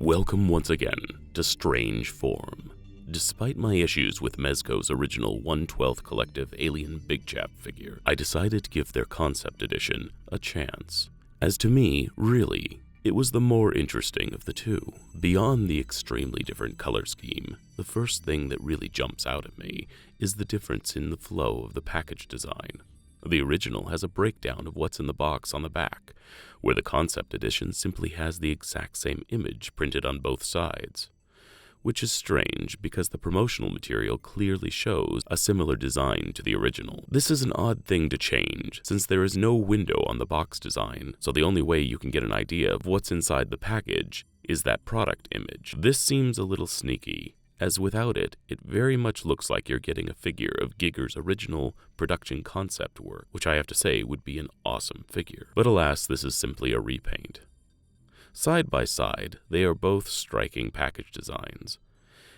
Welcome once again to Strange Form. Despite my issues with Mezco's original 1/12 Collective Alien Big Chap figure, I decided to give their concept edition a chance. As to me, really, it was the more interesting of the two. Beyond the extremely different color scheme, the first thing that really jumps out at me is the difference in the flow of the package design. The original has a breakdown of what's in the box on the back, where the concept edition simply has the exact same image printed on both sides. Which is strange because the promotional material clearly shows a similar design to the original. This is an odd thing to change, since there is no window on the box design, so the only way you can get an idea of what's inside the package is that product image. This seems a little sneaky, as without it, it very much looks like you're getting a figure of Giger's original production concept work, which I have to say would be an awesome figure. But alas, this is simply a repaint. Side by side, they are both striking package designs.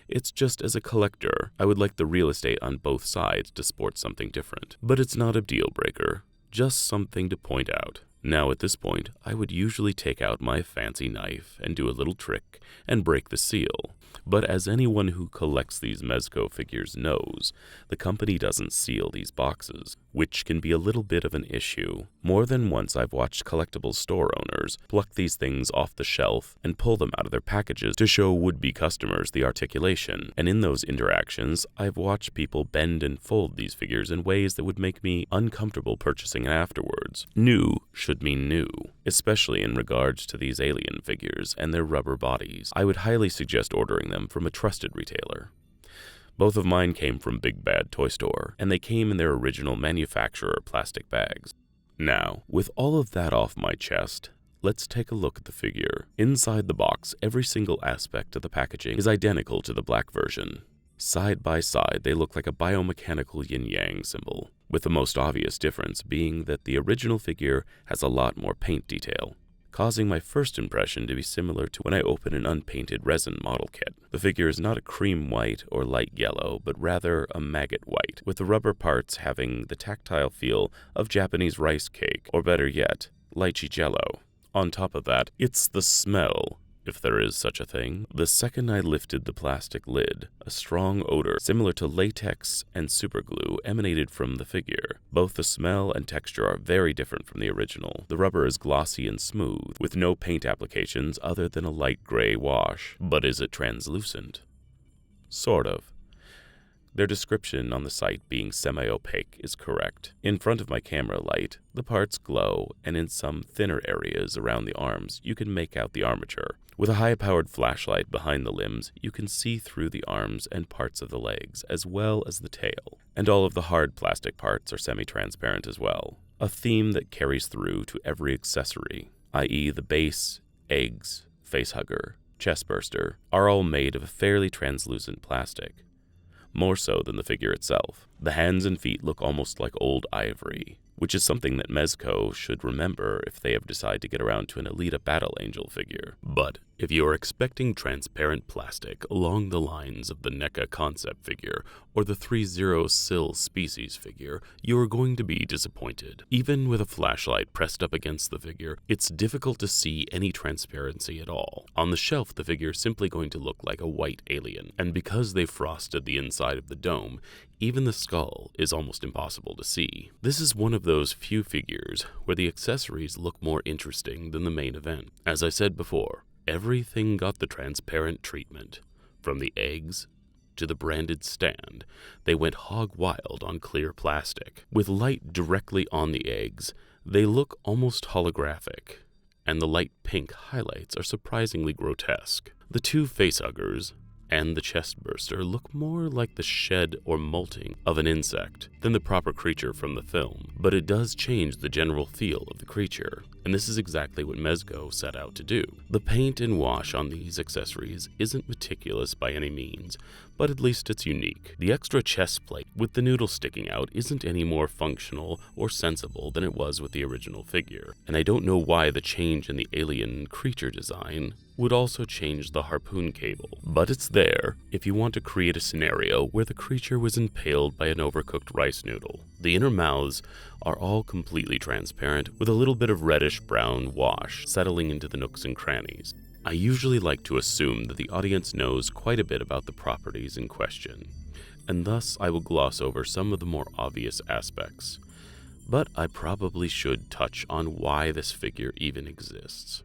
It's just as a collector, I would like the real estate on both sides to sport something different. But it's not a deal breaker, just something to point out. Now at this point, I would usually take out my fancy knife and do a little trick and break the seal. But as anyone who collects these Mezco figures knows, the company doesn't seal these boxes, which can be a little bit of an issue. More than once I've watched collectible store owners pluck these things off the shelf and pull them out of their packages to show would-be customers the articulation, and in those interactions, I've watched people bend and fold these figures in ways that would make me uncomfortable purchasing it afterwards. New should mean new, especially in regards to these alien figures and their rubber bodies. I would highly suggest ordering them from a trusted retailer. Both of mine came from Big Bad Toy Store, and they came in their original manufacturer plastic bags. Now, with all of that off my chest, let's take a look at the figure. Inside the box, every single aspect of the packaging is identical to the black version. Side by side, they look like a biomechanical yin-yang symbol, with the most obvious difference being that the original figure has a lot more paint detail, causing my first impression to be similar to when I open an unpainted resin model kit. The figure is not a cream white or light yellow, but rather a maggot white, with the rubber parts having the tactile feel of Japanese rice cake, or better yet, lychee jello. On top of that, it's the smell, if there is such a thing. The second I lifted the plastic lid, a strong odor similar to latex and superglue emanated from the figure. Both the smell and texture are very different from the original. The rubber is glossy and smooth, with no paint applications other than a light gray wash. But is it translucent? Sort of. Their description on the site being semi-opaque is correct. In front of my camera light, the parts glow, and in some thinner areas around the arms, you can make out the armature. With a high-powered flashlight behind the limbs, you can see through the arms and parts of the legs, as well as the tail. And all of the hard plastic parts are semi-transparent as well, a theme that carries through to every accessory, i.e. the base, eggs, facehugger, chestburster, are all made of a fairly translucent plastic. More so than the figure itself. The hands and feet look almost like old ivory, which is something that Mezco should remember if they ever decide to get around to an Alita Battle Angel figure. But if you are expecting transparent plastic along the lines of the NECA concept figure or the 3-0 Sill species figure, you are going to be disappointed. Even with a flashlight pressed up against the figure, it's difficult to see any transparency at all. On the shelf, the figure is simply going to look like a white alien, and because they frosted the inside of the dome, even the skull is almost impossible to see. This is one of those few figures where the accessories look more interesting than the main event. As I said before, everything got the transparent treatment. From the eggs to the branded stand, they went hog wild on clear plastic. With light directly on the eggs, they look almost holographic, and the light pink highlights are surprisingly grotesque. The two facehuggers and the chestburster look more like the shed or molting of an insect than the proper creature from the film, but it does change the general feel of the creature, and this is exactly what Mezco set out to do. The paint and wash on these accessories isn't meticulous by any means, but at least it's unique. The extra chest plate with the noodle sticking out isn't any more functional or sensible than it was with the original figure, and I don't know why the change in the alien creature design would also change the harpoon cable. But it's there if you want to create a scenario where the creature was impaled by an overcooked rice noodle. The inner mouths are all completely transparent with a little bit of reddish brown wash settling into the nooks and crannies. I usually like to assume that the audience knows quite a bit about the properties in question, and thus I will gloss over some of the more obvious aspects. But I probably should touch on why this figure even exists.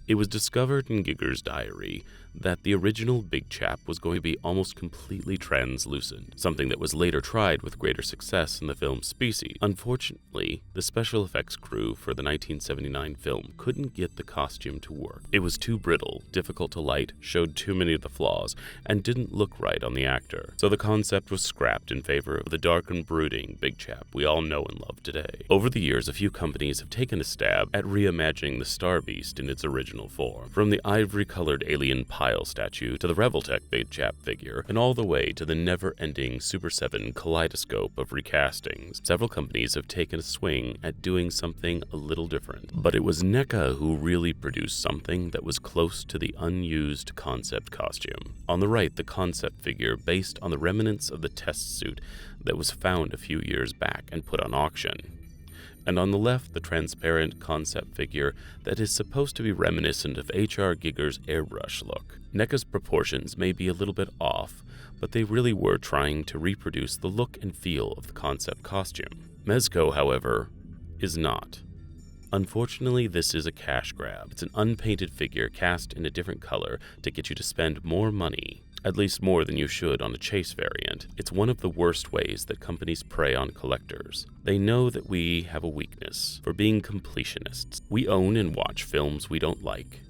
It was discovered in Giger's diary that the original Big Chap was going to be almost completely translucent, something that was later tried with greater success in the film Species. Unfortunately, the special effects crew for the 1979 film couldn't get the costume to work. It was too brittle, difficult to light, showed too many of the flaws, and didn't look right on the actor. So the concept was scrapped in favor of the dark and brooding Big Chap we all know and love today. Over the years, a few companies have taken a stab at reimagining the Star Beast in its original form, from the ivory-colored alien pile statue to the Revoltech Big Chap figure, and all the way to the never-ending Super 7 kaleidoscope of recastings. Several companies have taken a swing at doing something a little different, but it was NECA who really produced something that was close to the unused concept costume. On the right, the concept figure based on the remnants of the test suit that was found a few years back and put on auction. And on the left, the transparent concept figure that is supposed to be reminiscent of H.R. Giger's airbrush look. NECA's proportions may be a little bit off, but they really were trying to reproduce the look and feel of the concept costume. Mezco, however, is not. Unfortunately, this is a cash grab. It's an unpainted figure cast in a different color to get you to spend more money, at least more than you should on a chase variant. It's one of the worst ways that companies prey on collectors. They know that we have a weakness for being completionists. We own and watch films we don't like.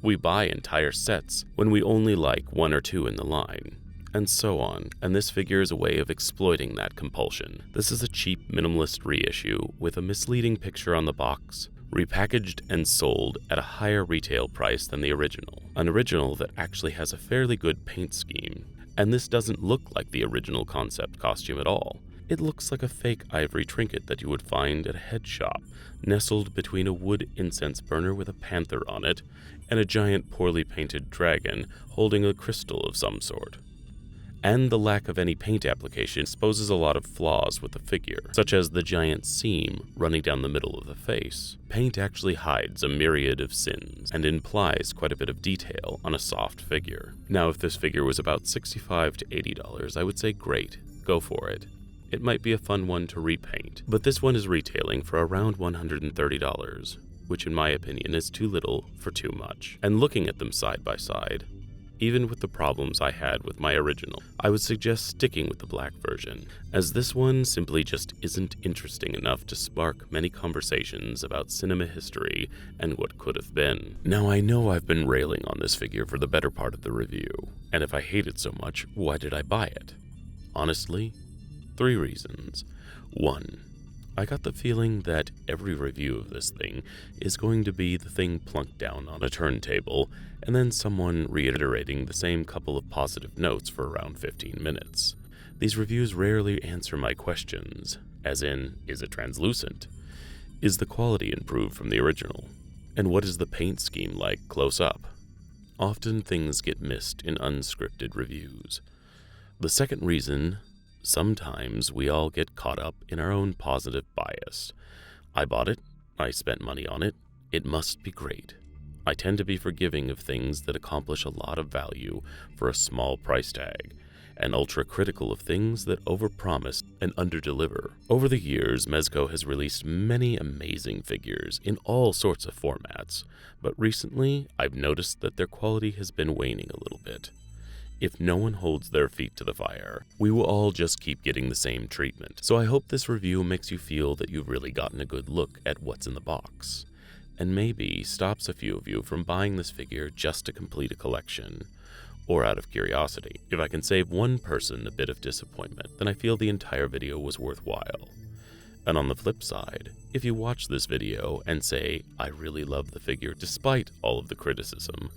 We buy entire sets when we only like one or two in the line, and so on. And this figure is a way of exploiting that compulsion. This is a cheap minimalist reissue with a misleading picture on the box, repackaged and sold at a higher retail price than the original. An original that actually has a fairly good paint scheme, and this doesn't look like the original concept costume at all. It looks like a fake ivory trinket that you would find at a head shop, nestled between a wood incense burner with a panther on it, and a giant poorly painted dragon holding a crystal of some sort. And the lack of any paint application exposes a lot of flaws with the figure, such as the giant seam running down the middle of the face. Paint actually hides a myriad of sins, and implies quite a bit of detail on a soft figure. Now, if this figure was about $65 to $80, I would say great, go for it. It might be a fun one to repaint, but this one is retailing for around $130, which in my opinion is too little for too much. And looking at them side by side, even with the problems I had with my original, I would suggest sticking with the black version, as this one simply just isn't interesting enough to spark many conversations about cinema history and what could have been. Now, I know I've been railing on this figure for the better part of the review, and if I hate it so much, why did I buy it? Honestly, 3 reasons. 1. I got the feeling that every review of this thing is going to be the thing plunked down on a turntable, and then someone reiterating the same couple of positive notes for around 15 minutes. These reviews rarely answer my questions, as in, is it translucent? Is the quality improved from the original? And what is the paint scheme like close up? Often things get missed in unscripted reviews. The second reason, sometimes we all get caught up in our own positive bias. I bought it, I spent money on it, it must be great. I tend to be forgiving of things that accomplish a lot of value for a small price tag, and ultra-critical of things that overpromise and underdeliver. Over the years, Mezco has released many amazing figures in all sorts of formats, but recently I've noticed that their quality has been waning a little bit. If no one holds their feet to the fire, we will all just keep getting the same treatment. So I hope this review makes you feel that you've really gotten a good look at what's in the box, and maybe stops a few of you from buying this figure just to complete a collection, or out of curiosity. If I can save one person a bit of disappointment, then I feel the entire video was worthwhile. And on the flip side, if you watch this video and say, I really love the figure despite all of the criticism,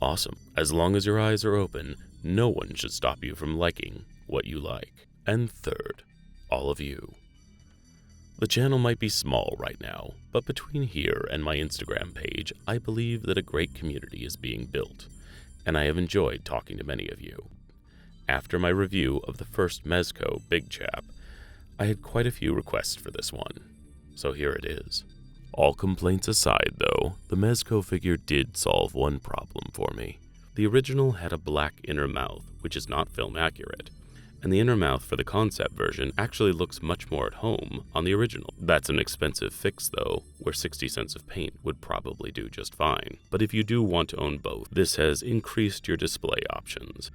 awesome. As long as your eyes are open, no one should stop you from liking what you like. And third, all of you. The channel might be small right now, but between here and my Instagram page, I believe that a great community is being built, and I have enjoyed talking to many of you. After my review of the first Mezco Big Chap, I had quite a few requests for this one, so here it is. All complaints aside, though, the Mezco figure did solve one problem for me. The original had a black inner mouth, which is not film accurate, and the inner mouth for the concept version actually looks much more at home on the original. That's an expensive fix though, where 60 cents of paint would probably do just fine. But if you do want to own both, this has increased your display options.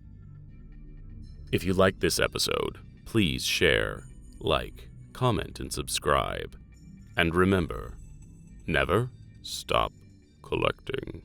If you liked this episode, please share, like, comment, and subscribe. And remember, never stop collecting.